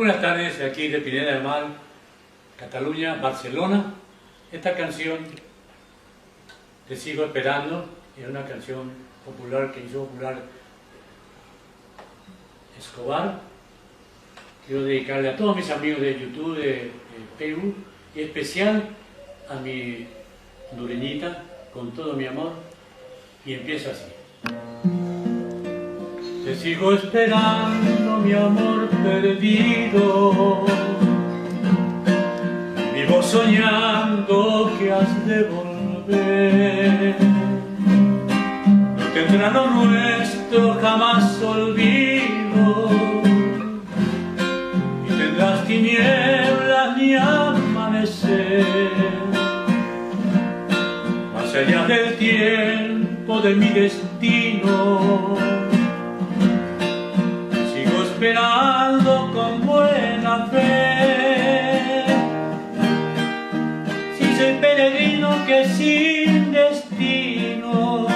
Muy buenas tardes, aquí de Pineda de Mar, Cataluña, Barcelona. Esta canción, Te sigo esperando, es una canción popular que hizo popular Escobar. Quiero dedicarle a todos mis amigos de YouTube, de Facebook, y en especial a mi hondureñita, con todo mi amor, y empieza así. Te sigo esperando, mi amor perdido, vivo soñando que has de volver. No tendrá lo nuestro jamás olvido, ni tendrás tinieblas ni amanecer. Más allá del tiempo de mi destino, esperando con buena fe. Si soy peregrino que sin destino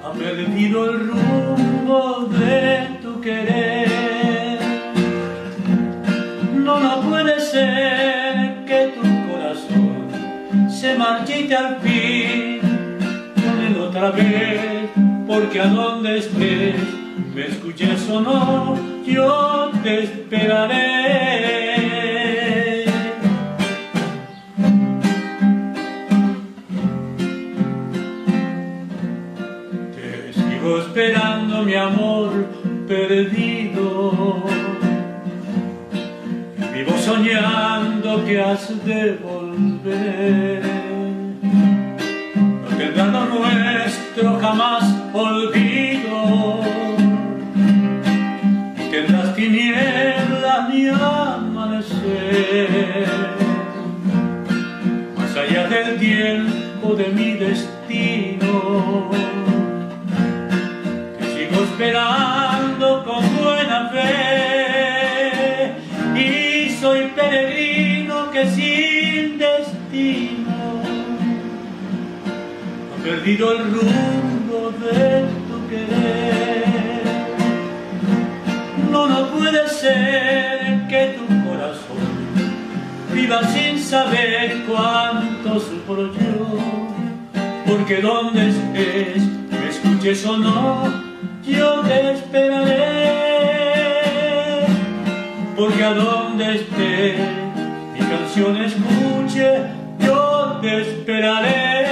ha perdido el rumbo de tu querer. No puede ser que tu corazón se marchite al fin con él otra vez, porque a donde estés, me escuches o no, yo te esperaré. Te sigo esperando, mi amor perdido, vivo soñando que has de volver. No tendrá lo nuestro jamás olvido, tendrás tinieblas ni amanecer. Más allá del tiempo de mi destino, te sigo esperando con buena fe. Y soy peregrino que sin destino ha perdido el rumbo de tu querer. No puede ser que tu corazón viva sin saber cuánto sufro yo, porque donde estés, me escuches o no, yo te esperaré. Porque a donde estés, mi canción escuche, yo te esperaré.